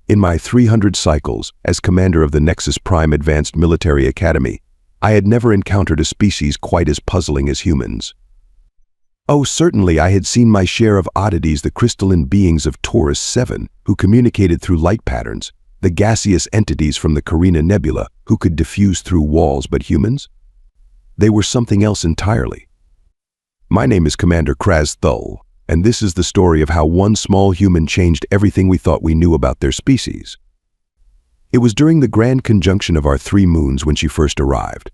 In my 300 cycles as commander of the Nexus Prime Advanced Military Academy, I had never encountered a species quite as puzzling as humans. Oh, certainly I had seen my share of oddities, the crystalline beings of Taurus 7 who communicated through light patterns, the gaseous entities from the Carina Nebula who could diffuse through walls, but humans? They were something else entirely. My name is Commander Kraz Thull, and this is the story of how one small human changed everything we thought we knew about their species. It was during the grand conjunction of our 3 moons when she first arrived.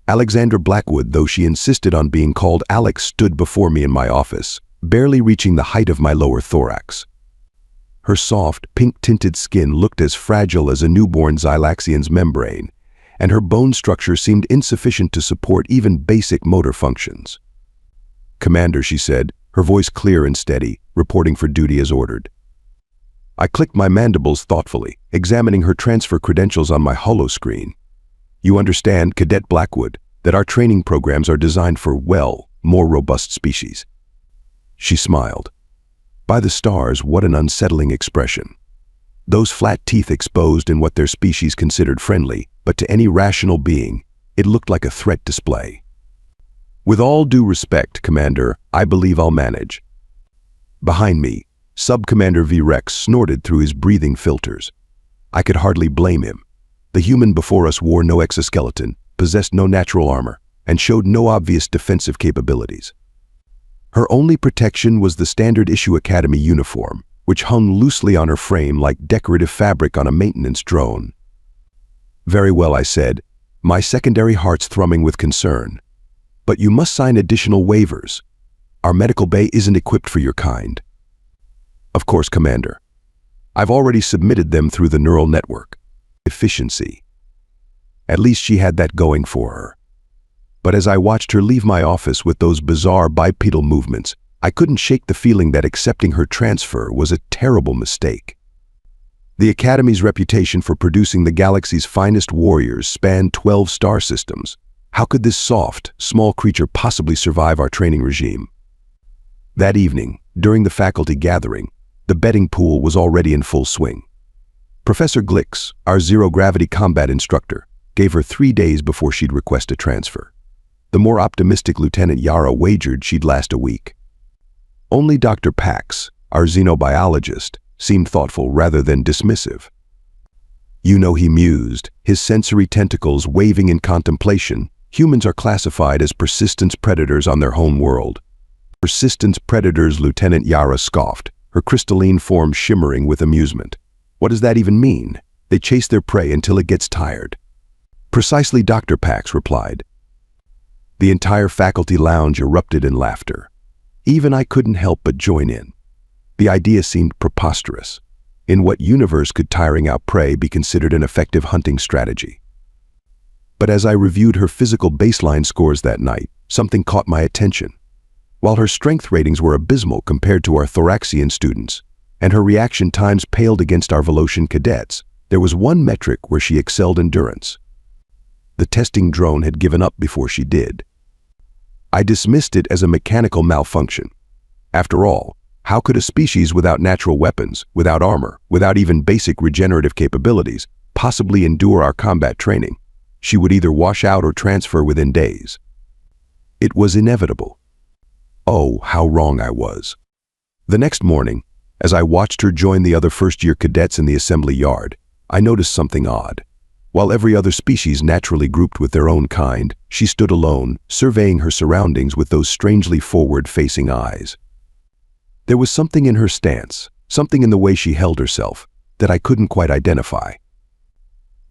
Alexandra Blackwood, though she insisted on being called Alex, stood before me in my office, barely reaching the height of my lower thorax. Her soft, pink-tinted skin looked as fragile as a newborn Xylaxian's membrane, and her bone structure seemed insufficient to support even basic motor functions. "Commander," she said, her voice clear and steady, reporting for duty as ordered. I clicked my mandibles thoughtfully, examining her transfer credentials on my holoscreen. "You understand, Cadet Blackwood, that our training programs are designed for, well, more robust species." She smiled. By the stars, what an unsettling expression. Those flat teeth exposed in what their species considered friendly, but to any rational being, it looked like a threat display. "With all due respect, Commander, I believe I'll manage." Behind me, Sub-Commander V-Rex snorted through his breathing filters. I could hardly blame him. The human before us wore no exoskeleton, possessed no natural armor, and showed no obvious defensive capabilities. Her only protection was the standard-issue Academy uniform, which hung loosely on her frame like decorative fabric on a maintenance drone. "Very well," I said, my secondary hearts thrumming with concern. "But you must sign additional waivers. Our medical bay isn't equipped for your kind." "Of course, Commander. I've already submitted them through the neural network." Efficiency. At least she had that going for her. But as I watched her leave my office with those bizarre bipedal movements, I couldn't shake the feeling that accepting her transfer was a terrible mistake. The Academy's reputation for producing the galaxy's finest warriors spanned 12 star systems. How could this soft, small creature possibly survive our training regime? That evening, during the faculty gathering, the betting pool was already in full swing. Professor Glix, our zero-gravity combat instructor, gave her 3 days before she'd request a transfer. The more optimistic Lieutenant Yara wagered she'd last a week. Only Dr. Pax, our xenobiologist, seemed thoughtful rather than dismissive. "You know," he mused, his sensory tentacles waving in contemplation, "humans are classified as persistence predators on their home world." "Persistence predators," Lieutenant Yara scoffed, her crystalline form shimmering with amusement. "What does that even mean?" "They chase their prey until it gets tired." "Precisely," Dr. Pax replied. The entire faculty lounge erupted in laughter. Even I couldn't help but join in. The idea seemed preposterous. In what universe could tiring out prey be considered an effective hunting strategy? But as I reviewed her physical baseline scores that night, something caught my attention. While her strength ratings were abysmal compared to our Thoraxian students, and her reaction times paled against our Velocian cadets, there was one metric where she excelled: endurance. The testing drone had given up before she did. I dismissed it as a mechanical malfunction. After all, how could a species without natural weapons, without armor, without even basic regenerative capabilities, possibly endure our combat training? She would either wash out or transfer within days. It was inevitable. Oh, how wrong I was. The next morning, as I watched her join the other first-year cadets in the assembly yard, I noticed something odd. While every other species naturally grouped with their own kind, she stood alone, surveying her surroundings with those strangely forward-facing eyes. There was something in her stance, something in the way she held herself, that I couldn't quite identify.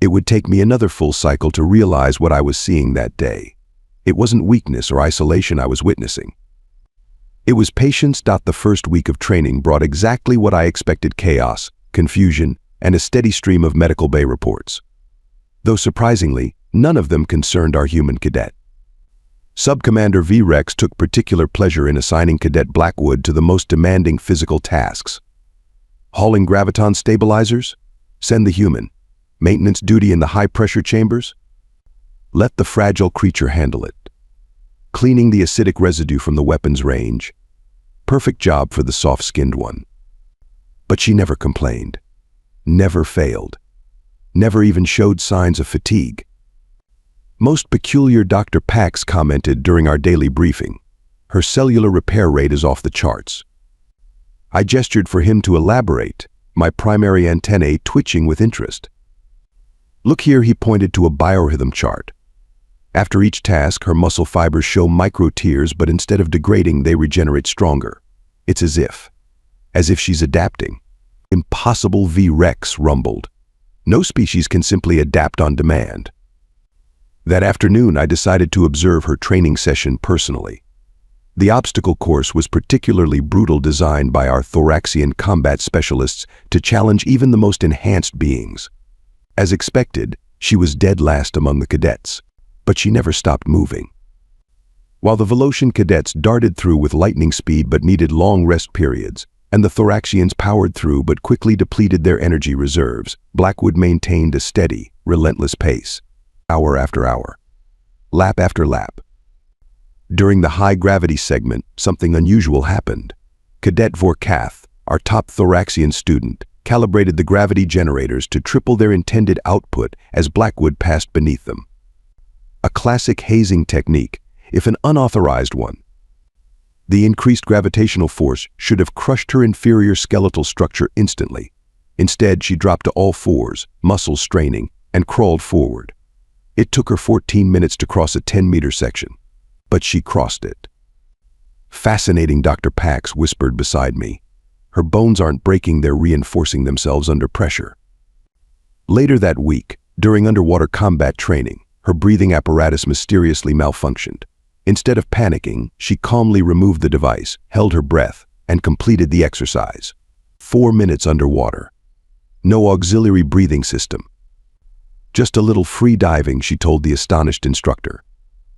It would take me another full cycle to realize what I was seeing that day. It wasn't weakness or isolation I was witnessing. It was patience. The first week of training brought exactly what I expected: chaos, confusion, and a steady stream of medical bay reports. Though surprisingly, none of them concerned our human cadet. Sub-Commander V-Rex took particular pleasure in assigning Cadet Blackwood to the most demanding physical tasks. Hauling graviton stabilizers? Send the human. Maintenance duty in the high-pressure chambers? Let the fragile creature handle it. Cleaning the acidic residue from the weapon's range? Perfect job for the soft-skinned one. But she never complained. never failed. Never even showed signs of fatigue. Most peculiar, Dr. Pax commented during our daily briefing. Her cellular repair rate is off the charts. I gestured for him to elaborate, my primary antennae twitching with interest. Look here, he pointed to a biorhythm chart. After each task, her muscle fibers show micro tears, but instead of degrading, they regenerate stronger. It's as if she's adapting. Impossible, V. Rex rumbled. No species can simply adapt on demand. That afternoon, I decided to observe her training session personally. The obstacle course was particularly brutal, designed by our thoracian combat specialists to challenge even the most enhanced beings. As expected, she was dead last among the cadets, but she never stopped moving. While the Velocian cadets darted through with lightning speed but needed long rest periods, and the thoracians powered through but quickly depleted their energy reserves, Blackwood maintained a steady, relentless pace, hour after hour, lap after lap. During the high-gravity segment, something unusual happened. Cadet Vorkath, our top thoracian student, calibrated the gravity generators to triple their intended output as Blackwood passed beneath them. A classic hazing technique, if an unauthorized one. The increased gravitational force should have crushed her inferior skeletal structure instantly. Instead, she dropped to all fours, muscles straining, and crawled forward. It took her 14 minutes to cross a 10-meter section, but she crossed it. Fascinating, Dr. Pax whispered beside me. Her bones aren't breaking, they're reinforcing themselves under pressure. Later that week, during underwater combat training, her breathing apparatus mysteriously malfunctioned. Instead of panicking, she calmly removed the device, held her breath, and completed the exercise. 4 minutes underwater. No auxiliary breathing system. Just a little free diving, she told the astonished instructor.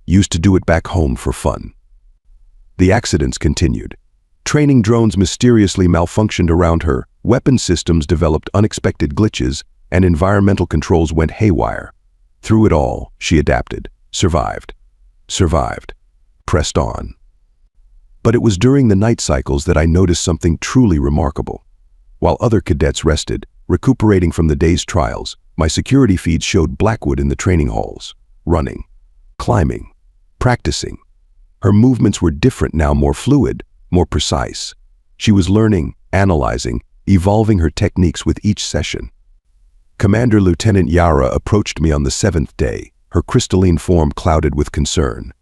Used to do it back home for fun. The accidents continued. Training drones mysteriously malfunctioned around her, weapon systems developed unexpected glitches, and environmental controls went haywire. Through it all, she adapted, survived, pressed on. But it was during the night cycles that I noticed something truly remarkable. While other cadets rested, recuperating from the day's trials, my security feeds showed Blackwood in the training halls, running, climbing, practicing. Her movements were different now, more fluid, more precise. She was learning, analyzing, evolving her techniques with each session. Commander Lieutenant Yara approached me on the 7th day, her crystalline form clouded with concern.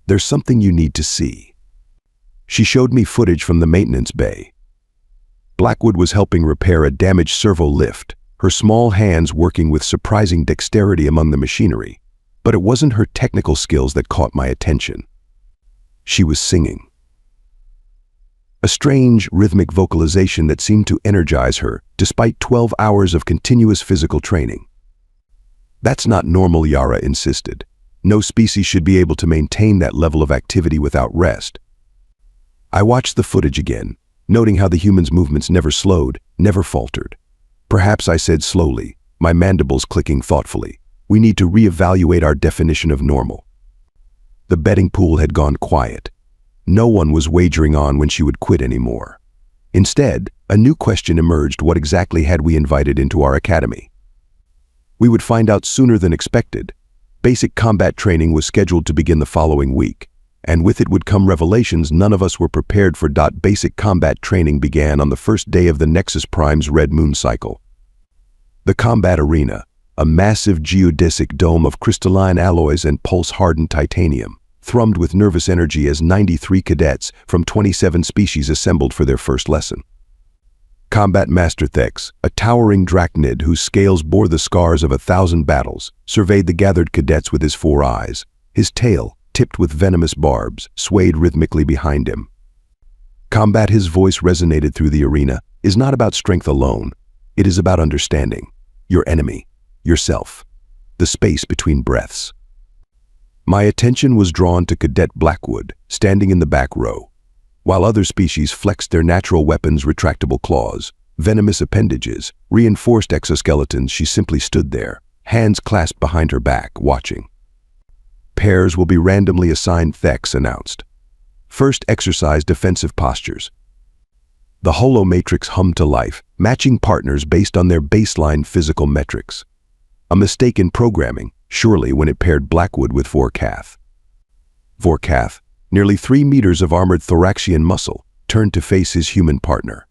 There's something you need to see. She showed me footage from the maintenance bay. Blackwood was helping repair a damaged servo lift, her small hands working with surprising dexterity among the machinery. But it wasn't her technical skills that caught my attention. She was singing. A strange, rhythmic vocalization that seemed to energize her, despite 12 hours of continuous physical training. That's not normal, Yara insisted. No species should be able to maintain that level of activity without rest. I watched the footage again, noting how the human's movements never slowed, never faltered. Perhaps, I said slowly, my mandibles clicking thoughtfully, we need to reevaluate our definition of normal. The betting pool had gone quiet. No one was wagering on when she would quit anymore. Instead, a new question emerged: what exactly had we invited into our academy? We would find out sooner than expected. Basic combat training was scheduled to begin the following week, and with it would come revelations none of us were prepared for. Basic combat training began on the first day of the Nexus Prime's Red Moon cycle. The combat arena, a massive geodesic dome of crystalline alloys and pulse-hardened titanium, thrummed with nervous energy as 93 cadets from 27 species assembled for their first lesson. Combat Master Thex, a towering drachnid whose scales bore the scars of 1,000 battles, surveyed the gathered cadets with his 4 eyes. His tail, tipped with venomous barbs, swayed rhythmically behind him. Combat, his voice resonated through the arena, is not about strength alone. It is about understanding your enemy, yourself, the space between breaths. My attention was drawn to Cadet Blackwood, standing in the back row. While other species flexed their natural weapons, retractable claws, venomous appendages, reinforced exoskeletons, she simply stood there, hands clasped behind her back, watching. Pairs will be randomly assigned, Thex announced. First exercise defensive postures. The holo matrix hummed to life, matching partners based on their baseline physical metrics. A mistake in programming, surely, when it paired Blackwood with Vorkath. Vorkath, nearly 3 meters of armored thoracian muscle, turned to face his human partner.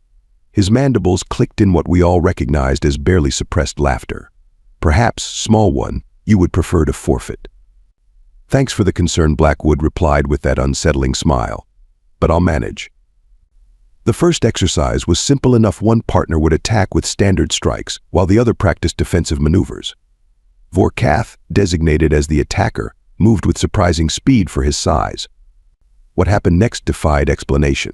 His mandibles clicked in what we all recognized as barely suppressed laughter. Perhaps, small one, you would prefer to forfeit. Thanks for the concern, Blackwood replied with that unsettling smile. But I'll manage. The first exercise was simple enough. One partner would attack with standard strikes, while the other practiced defensive maneuvers. Vorkath, designated as the attacker, moved with surprising speed for his size. What happened next defied explanation.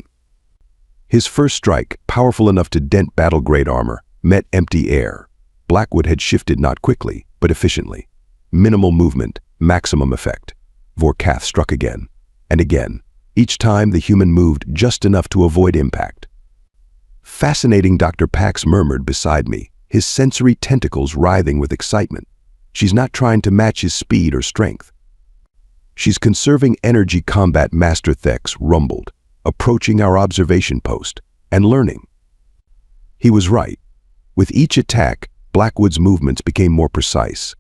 His first strike, powerful enough to dent battle-grade armor, met empty air. Blackwood had shifted not quickly, but efficiently. Minimal movement, maximum effect. Vorkath struck again, and again. Each time the human moved just enough to avoid impact. Fascinating, Dr. Pax murmured beside me, his sensory tentacles writhing with excitement. She's not trying to match his speed or strength. She's conserving energy. Combat Master Thex rumbled, approaching our observation post, and learning. He was right. With each attack, Blackwood's movements became more precise.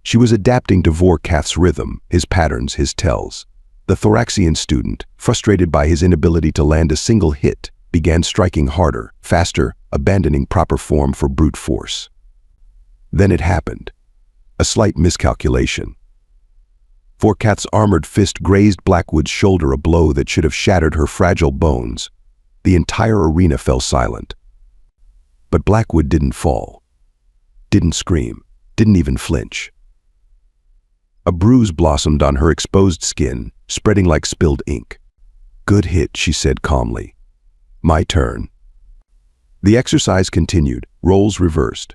She was adapting to Vorkath's rhythm, his patterns, his tells. The thoracian student, frustrated by his inability to land a single hit, began striking harder, faster, abandoning proper form for brute force. Then it happened. A slight miscalculation. Vorkath's armored fist grazed Blackwood's shoulder, a blow that should have shattered her fragile bones. The entire arena fell silent. But Blackwood didn't fall. Didn't scream. Didn't even flinch. A bruise blossomed on her exposed skin, spreading like spilled ink. "Good hit," she said calmly. "My turn." The exercise continued, roles reversed.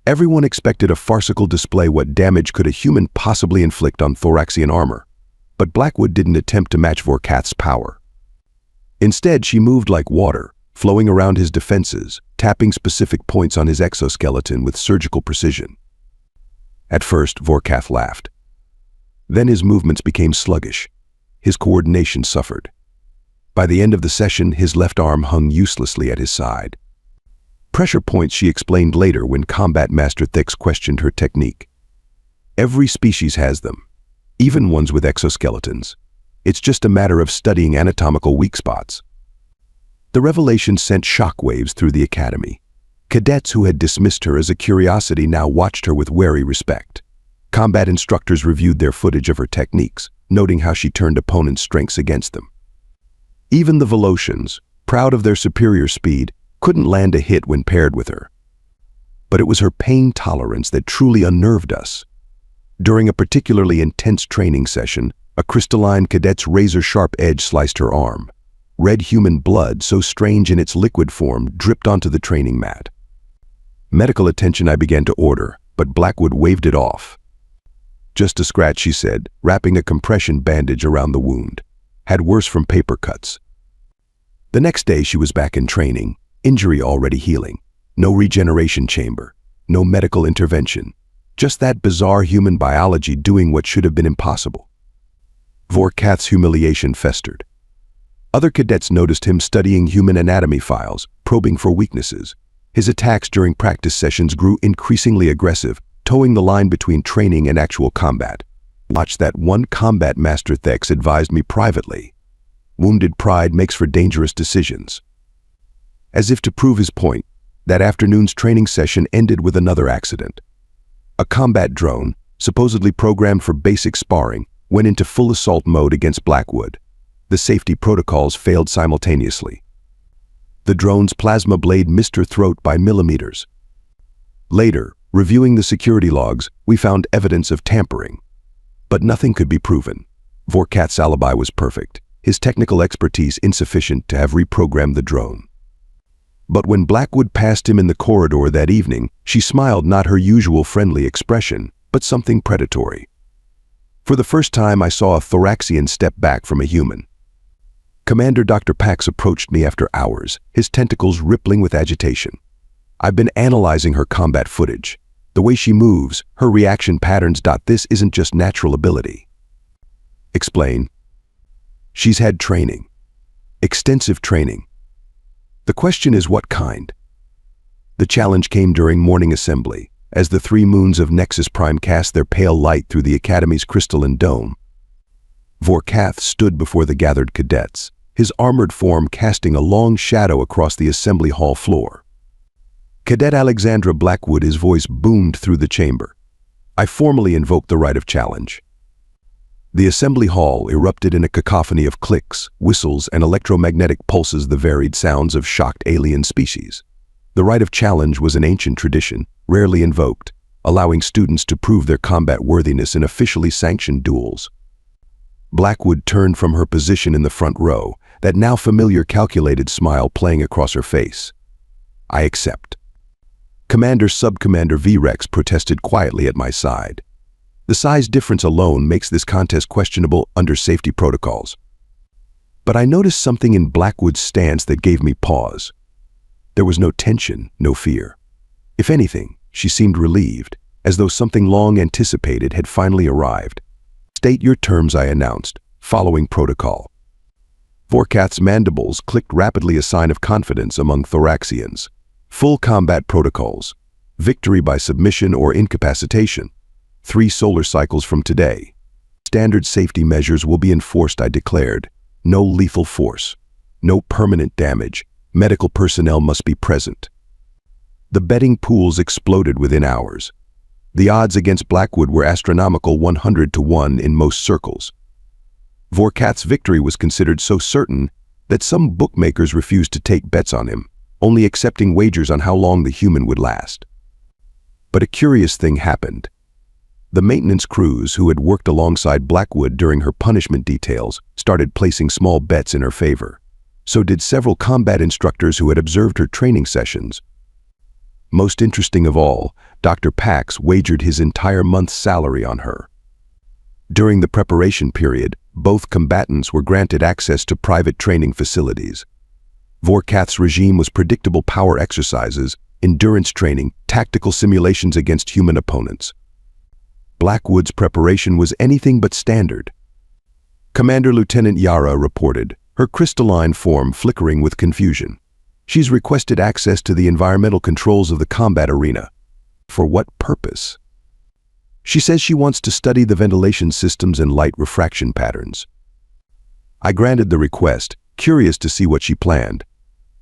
Everyone expected a farcical display. What damage could a human possibly inflict on thoracian armor? But Blackwood didn't attempt to match Vorkath's power. Instead, she moved like water, flowing around his defenses, tapping specific points on his exoskeleton with surgical precision. At first, Vorkath laughed. Then his movements became sluggish. His coordination suffered. By the end of the session, his left arm hung uselessly at his side. Pressure points, she explained later when Combat Master Thex questioned her technique. Every species has them, even ones with exoskeletons. It's just a matter of studying anatomical weak spots. The revelation sent shockwaves through the academy. Cadets who had dismissed her as a curiosity now watched her with wary respect. Combat instructors reviewed their footage of her techniques, noting how she turned opponents' strengths against them. Even the Volosians, proud of their superior speed, couldn't land a hit when paired with her. But it was her pain tolerance that truly unnerved us. During a particularly intense training session, a crystalline cadet's razor-sharp edge sliced her arm. Red human blood, so strange in its liquid form, dripped onto the training mat. Medical attention I began to order, but Blackwood waved it off. "Just a scratch," she said, wrapping a compression bandage around the wound. "Had worse from paper cuts." The next day she was back in training, injury already healing. No regeneration chamber, no medical intervention. Just that bizarre human biology doing what should have been impossible. Vorkath's humiliation festered. Other cadets noticed him studying human anatomy files, probing for weaknesses. His attacks during practice sessions grew increasingly aggressive, towing the line between training and actual combat. Watch that, one Combat Master Thex advised me privately. Wounded pride makes for dangerous decisions. As if to prove his point, that afternoon's training session ended with another accident. A combat drone, supposedly programmed for basic sparring, went into full assault mode against Blackwood. The safety protocols failed simultaneously. The drone's plasma blade missed her throat by millimeters. Later, reviewing the security logs, we found evidence of tampering. But nothing could be proven. Vorkath's alibi was perfect, his technical expertise insufficient to have reprogrammed the drone. But when Blackwood passed him in the corridor that evening, she smiled, not her usual friendly expression, but something predatory. For the first time, I saw a thoracian step back from a human. Commander Dr. Pax approached me after hours, his tentacles rippling with agitation. "I've been analyzing her combat footage. The way she moves, her reaction patterns. This isn't just natural ability." "Explain." "She's had training. Extensive training." The question is what kind? The challenge came during morning assembly, as the 3 moons of Nexus Prime cast their pale light through the Academy's crystalline dome. Vorkath stood before the gathered cadets, his armored form casting a long shadow across the assembly hall floor. Cadet Alexandra Blackwood's voice boomed through the chamber. I formally invoked the right of challenge. The assembly hall erupted in a cacophony of clicks, whistles, and electromagnetic pulses, the varied sounds of shocked alien species. The right of challenge was an ancient tradition, rarely invoked, allowing students to prove their combat worthiness in officially sanctioned duels. Blackwood turned from her position in the front row, that now familiar calculated smile playing across her face. I accept. Subcommander V-Rex protested quietly at my side. The size difference alone makes this contest questionable under safety protocols. But I noticed something in Blackwood's stance that gave me pause. There was no tension, no fear. If anything, she seemed relieved, as though something long anticipated had finally arrived. State your terms, I announced, following protocol. Vorkath's mandibles clicked rapidly, a sign of confidence among Thoraxians. Full combat protocols. Victory by submission or incapacitation. 3 solar cycles from today. Standard safety measures will be enforced, I declared. No lethal force. No permanent damage. Medical personnel must be present. The betting pools exploded within hours. The odds against Blackwood were astronomical, 100-1 in most circles. Vorkath's victory was considered so certain that some bookmakers refused to take bets on him, only accepting wagers on how long the human would last. But a curious thing happened. The maintenance crews who had worked alongside Blackwood during her punishment details started placing small bets in her favor. So did several combat instructors who had observed her training sessions. Most interesting of all, Dr. Pax wagered his entire month's salary on her. During the preparation period, both combatants were granted access to private training facilities. Vorkath's regime was predictable power exercises, endurance training, tactical simulations against human opponents. Blackwood's preparation was anything but standard. Commander Lieutenant Yara reported, her crystalline form flickering with confusion. She's requested access to the environmental controls of the combat arena. For what purpose? She says she wants to study the ventilation systems and light refraction patterns. I granted the request, curious to see what she planned.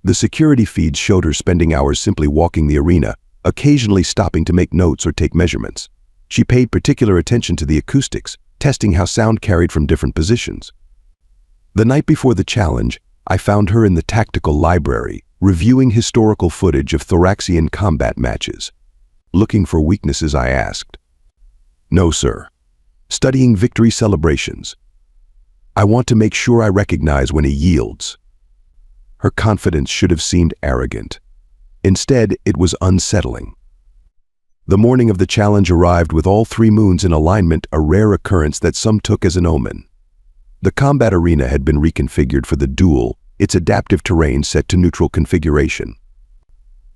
The security feeds showed her spending hours simply walking the arena, occasionally stopping to make notes or take measurements. She paid particular attention to the acoustics, testing how sound carried from different positions. The night before the challenge, I found her in the tactical library, reviewing historical footage of Thoraxian combat matches. Looking for weaknesses, I asked. No, sir. Studying victory celebrations. I want to make sure I recognize when he yields. Her confidence should have seemed arrogant. Instead, it was unsettling. The morning of the challenge arrived with all 3 moons in alignment, a rare occurrence that some took as an omen. The combat arena had been reconfigured for the duel, its adaptive terrain set to neutral configuration.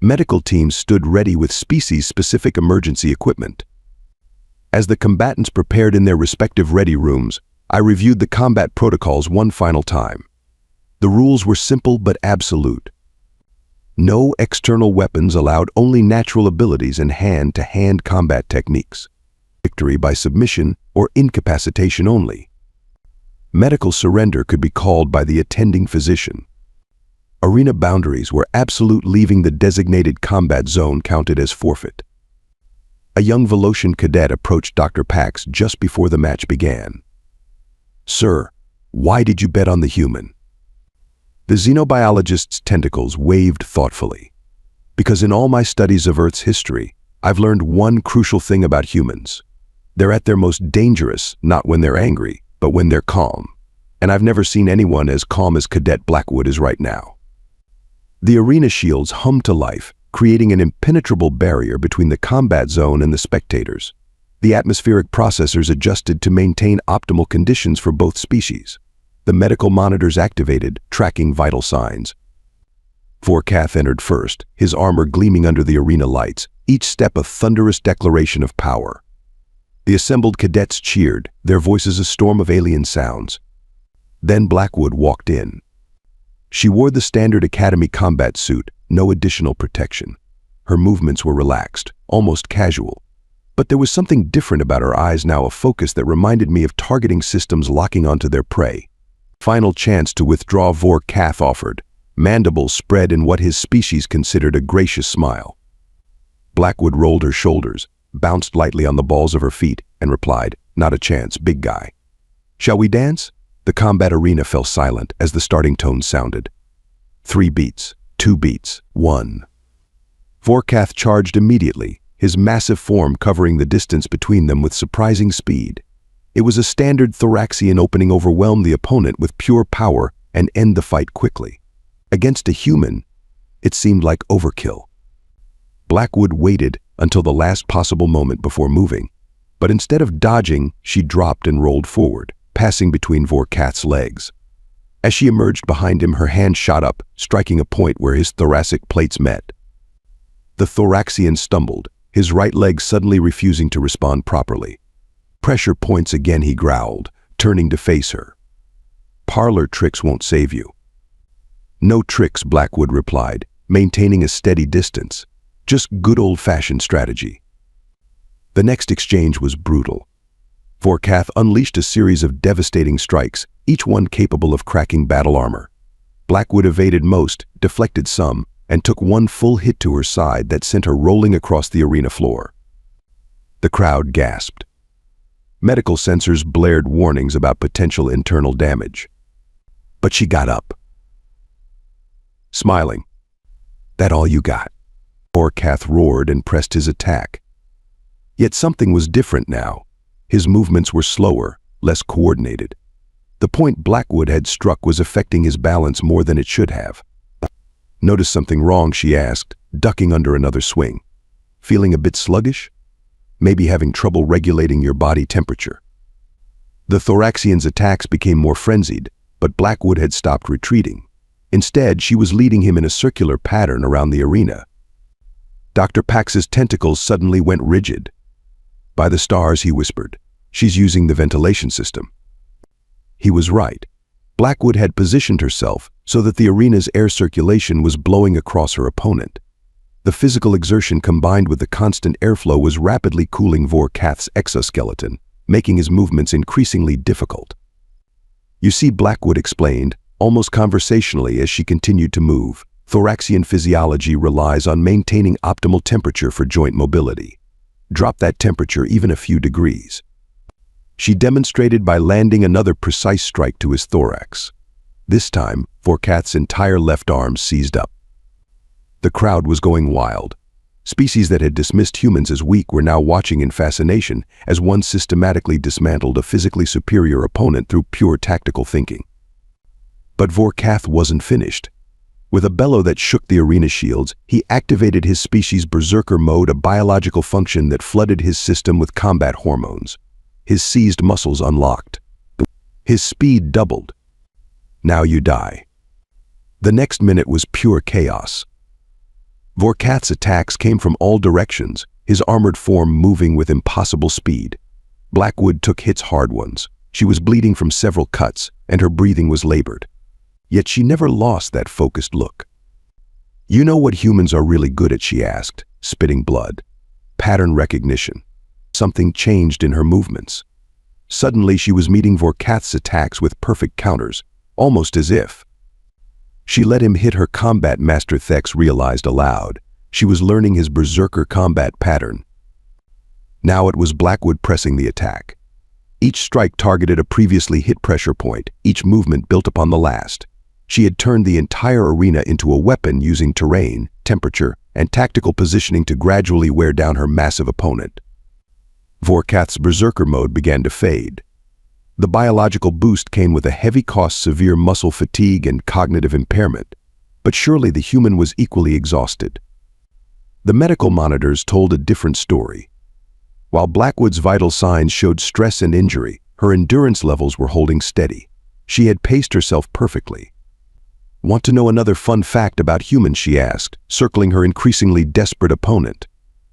Medical teams stood ready with species-specific emergency equipment. As the combatants prepared in their respective ready rooms, I reviewed the combat protocols one final time. The rules were simple but absolute. No external weapons allowed, only natural abilities and hand-to-hand combat techniques. Victory by submission or incapacitation only. Medical surrender could be called by the attending physician. Arena boundaries were absolute, leaving the designated combat zone counted as forfeit. A young Velocian cadet approached Dr. Pax just before the match began. Sir, why did you bet on the human? The xenobiologist's tentacles waved thoughtfully. Because in all my studies of Earth's history, I've learned one crucial thing about humans. They're at their most dangerous, not when they're angry, but when they're calm. And I've never seen anyone as calm as Cadet Blackwood is right now. The arena shields hummed to life, creating an impenetrable barrier between the combat zone and the spectators. The atmospheric processors adjusted to maintain optimal conditions for both species. The medical monitors activated, tracking vital signs. Vorkath entered first, his armor gleaming under the arena lights, each step a thunderous declaration of power. The assembled cadets cheered, their voices a storm of alien sounds. Then Blackwood walked in. She wore the standard Academy combat suit, no additional protection. Her movements were relaxed, almost casual. But there was something different about her eyes now, a focus that reminded me of targeting systems locking onto their prey. Final chance to withdraw, Vorkath offered, mandibles spread in what his species considered a gracious smile. Blackwood rolled her shoulders, bounced lightly on the balls of her feet, and replied, "Not a chance, big guy." "Shall we dance?" The combat arena fell silent as the starting tone sounded. 3 beats, 2 beats, 1. Vorkath charged immediately, his massive form covering the distance between them with surprising speed. It was a standard Thoraxian opening, overwhelm the opponent with pure power and end the fight quickly. Against a human, it seemed like overkill. Blackwood waited until the last possible moment before moving, but instead of dodging, she dropped and rolled forward, passing between Vorkath's legs. As she emerged behind him, her hand shot up, striking a point where his thoracic plates met. The Thoraxian stumbled, his right leg suddenly refusing to respond properly. "Pressure points again," he growled, turning to face her. "Parlor tricks won't save you." "No tricks," Blackwood replied, maintaining a steady distance. "Just good old-fashioned strategy." The next exchange was brutal. Vorkath unleashed a series of devastating strikes, each one capable of cracking battle armor. Blackwood evaded most, deflected some, and took one full hit to her side that sent her rolling across the arena floor. The crowd gasped. Medical sensors blared warnings about potential internal damage. But she got up, smiling. "That all you got?" Vorkath roared and pressed his attack. Yet something was different now. His movements were slower, less coordinated. The point Blackwood had struck was affecting his balance more than it should have. "Notice something wrong?" she asked, ducking under another swing. "Feeling a bit sluggish? Maybe having trouble regulating your body temperature." The Thoraxian's attacks became more frenzied, but Blackwood had stopped retreating. Instead, she was leading him in a circular pattern around the arena. Dr. Pax's tentacles suddenly went rigid. "By the stars," he whispered, "she's using the ventilation system." He was right. Blackwood had positioned herself so that the arena's air circulation was blowing across her opponent. The physical exertion combined with the constant airflow was rapidly cooling Vorkath's exoskeleton, making his movements increasingly difficult. "You see," Blackwood explained, almost conversationally as she continued to move, "Thoraxian physiology relies on maintaining optimal temperature for joint mobility. Drop that temperature even a few degrees." She demonstrated by landing another precise strike to his thorax. This time, Vorkath's entire left arm seized up. The crowd was going wild. Species that had dismissed humans as weak were now watching in fascination as one systematically dismantled a physically superior opponent through pure tactical thinking. But Vorkath wasn't finished. With a bellow that shook the arena shields, he activated his species' berserker mode, a biological function that flooded his system with combat hormones. His seized muscles unlocked. His speed doubled. "Now you die." The next minute was pure chaos. Vorkath's attacks came from all directions, his armored form moving with impossible speed. Blackwood took hits, hard ones. She was bleeding from several cuts, and her breathing was labored. Yet she never lost that focused look. "You know what humans are really good at?" she asked, spitting blood. "Pattern recognition." Something changed in her movements. Suddenly she was meeting Vorkath's attacks with perfect counters, almost as if. She let him hit her combat master. Thex realized aloud. She was learning his berserker combat pattern. Now it was Blackwood pressing the attack. Each strike targeted a previously hit pressure point, each movement built upon the last. She had turned the entire arena into a weapon, using terrain, temperature, and tactical positioning to gradually wear down her massive opponent. Vorkath's berserker mode began to fade. The biological boost came with a heavy cost, severe muscle fatigue and cognitive impairment. But surely the human was equally exhausted. The medical monitors told a different story. While Blackwood's vital signs showed stress and injury, her endurance levels were holding steady. She had paced herself perfectly. "Want to know another fun fact about humans?" she asked, circling her increasingly desperate opponent.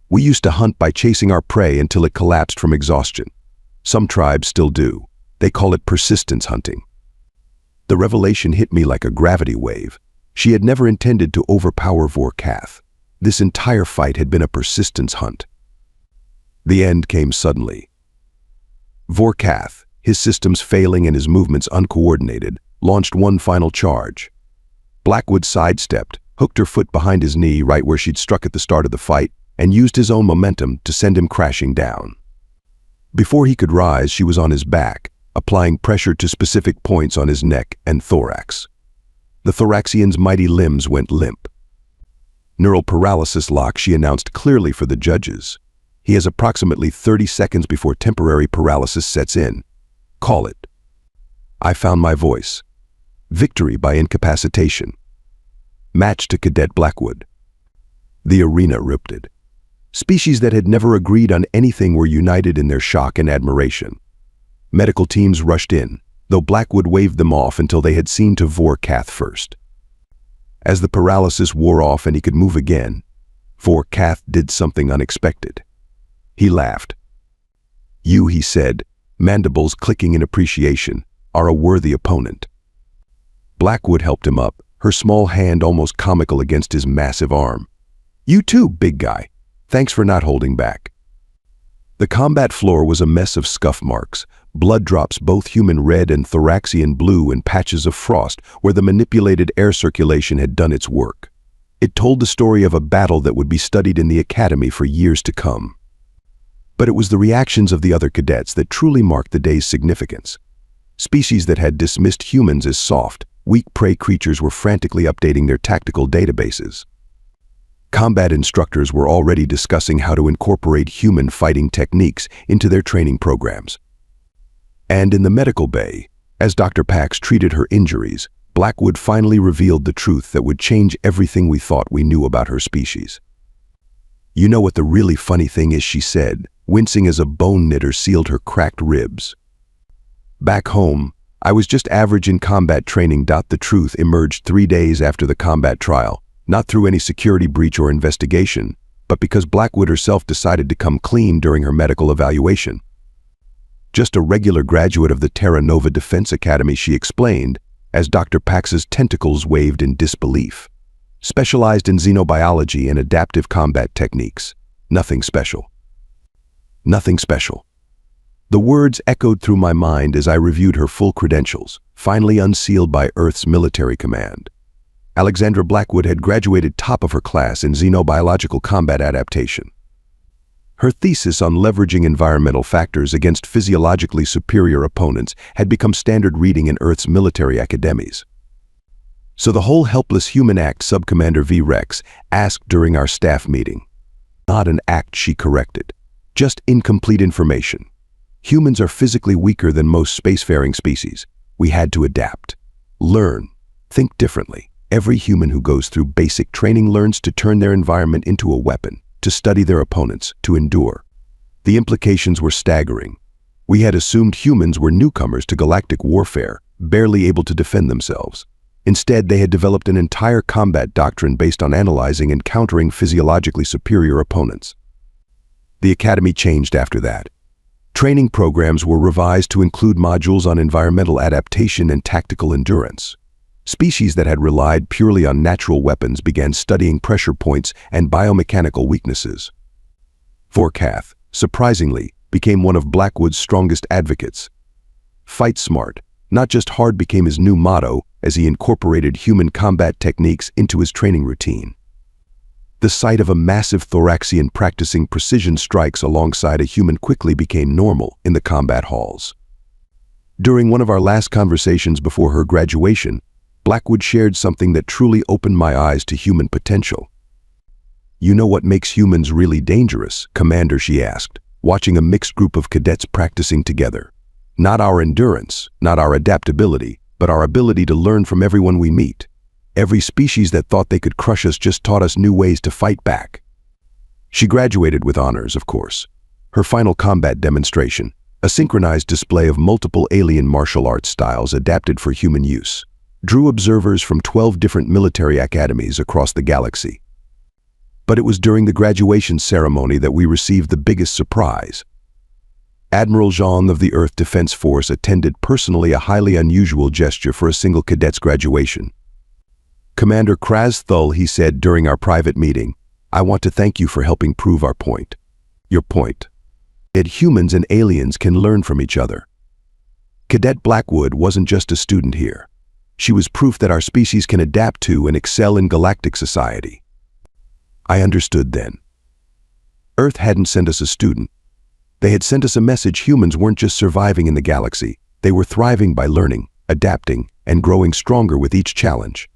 "We used to hunt by chasing our prey until it collapsed from exhaustion. Some tribes still do. They call it persistence hunting." The revelation hit me like a gravity wave. She had never intended to overpower Vorkath. This entire fight had been a persistence hunt. The end came suddenly. Vorkath, his systems failing and his movements uncoordinated, launched one final charge. Blackwood sidestepped, hooked her foot behind his knee right where she'd struck at the start of the fight, and used his own momentum to send him crashing down. Before he could rise, she was on his back, applying pressure to specific points on his neck and thorax. The Thoraxian's mighty limbs went limp. Neural paralysis lock, she announced clearly for the judges. He has approximately 30 seconds before temporary paralysis sets in. Call it. I found my voice. Victory by incapacitation. Match to Cadet Blackwood. The arena erupted. Species that had never agreed on anything were united in their shock and admiration. Medical teams rushed in, though Blackwood waved them off until they had seen to Vorkath first. As the paralysis wore off and he could move again, Vorkath did something unexpected. He laughed. "You," he said, mandibles clicking in appreciation, "are a worthy opponent." Blackwood helped him up, her small hand almost comical against his massive arm. "You too, big guy. Thanks for not holding back." The combat floor was a mess of scuff marks, blood drops both human red and Thoraxian blue, and patches of frost where the manipulated air circulation had done its work. It told the story of a battle that would be studied in the academy for years to come. But it was the reactions of the other cadets that truly marked the day's significance. Species that had dismissed humans as soft, weak prey creatures were frantically updating their tactical databases. Combat instructors were already discussing how to incorporate human fighting techniques into their training programs. And in the medical bay, as Dr. Pax treated her injuries, Blackwood finally revealed the truth that would change everything we thought we knew about her species. "You know what the really funny thing is," she said, wincing as a bone knitter sealed her cracked ribs. "Back home, I was just average in combat training. The truth emerged 3 days after the combat trial, not through any security breach or investigation, but because Blackwood herself decided to come clean during her medical evaluation. Just a regular graduate of the Terra Nova Defense Academy," she explained, as Dr. Pax's tentacles waved in disbelief. "Specialized in xenobiology and adaptive combat techniques. Nothing special." Nothing special. The words echoed through my mind as I reviewed her full credentials, finally unsealed by Earth's military command. Alexandra Blackwood had graduated top of her class in xenobiological combat adaptation. Her thesis on leveraging environmental factors against physiologically superior opponents had become standard reading in Earth's military academies. So the whole Helpless Human Act, Subcommander V. Rex asked during our staff meeting. "Not an act," she corrected. "Just incomplete information. Humans are physically weaker than most spacefaring species. We had to adapt. Learn. Think differently. Every human who goes through basic training learns to turn their environment into a weapon, to study their opponents, to endure." The implications were staggering. We had assumed humans were newcomers to galactic warfare, barely able to defend themselves. Instead, they had developed an entire combat doctrine based on analyzing and countering physiologically superior opponents. The Academy changed after that. Training programs were revised to include modules on environmental adaptation and tactical endurance. Species that had relied purely on natural weapons began studying pressure points and biomechanical weaknesses. Vorkath, surprisingly, became one of Blackwood's strongest advocates. "Fight smart, not just hard," became his new motto as he incorporated human combat techniques into his training routine. The sight of a massive Thoraxian practicing precision strikes alongside a human quickly became normal in the combat halls. During one of our last conversations before her graduation, Blackwood shared something that truly opened my eyes to human potential. "You know what makes humans really dangerous, Commander?" she asked, watching a mixed group of cadets practicing together. "Not our endurance, not our adaptability, but our ability to learn from everyone we meet. Every species that thought they could crush us just taught us new ways to fight back." She graduated with honors, of course. Her final combat demonstration, a synchronized display of multiple alien martial arts styles adapted for human use, drew observers from 12 different military academies across the galaxy. But it was during the graduation ceremony that we received the biggest surprise. Admiral Zhang of the Earth Defense Force attended personally a highly unusual gesture for a single cadet's graduation. Commander Kraz Thul, he said during our private meeting, "I want to thank you for helping prove our point. Your point. That humans and aliens can learn from each other." Cadet Blackwood wasn't just a student here. She was proof that our species can adapt to and excel in galactic society. I understood then. Earth hadn't sent us a student. They had sent us a message humans weren't just surviving in the galaxy, they were thriving by learning, adapting, and growing stronger with each challenge.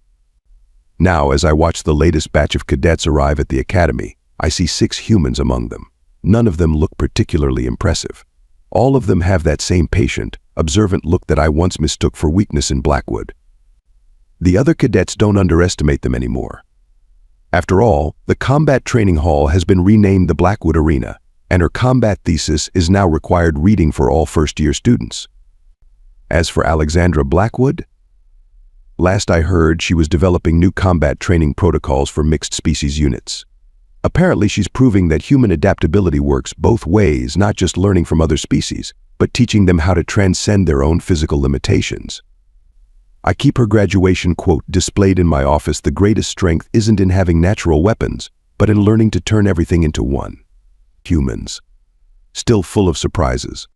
Now, as I watch the latest batch of cadets arrive at the academy, I see 6 humans among them. None of them look particularly impressive. All of them have that same patient, observant look that I once mistook for weakness in Blackwood. The other cadets don't underestimate them anymore. After all, the combat training hall has been renamed the Blackwood Arena, and her combat thesis is now required reading for all first-year students. As for Alexandra Blackwood, last I heard she was developing new combat training protocols for mixed species units. Apparently she's proving that human adaptability works both ways, not just learning from other species, but teaching them how to transcend their own physical limitations. I keep her graduation quote displayed in my office. The greatest strength isn't in having natural weapons, but in learning to turn everything into one. Humans. Still full of surprises.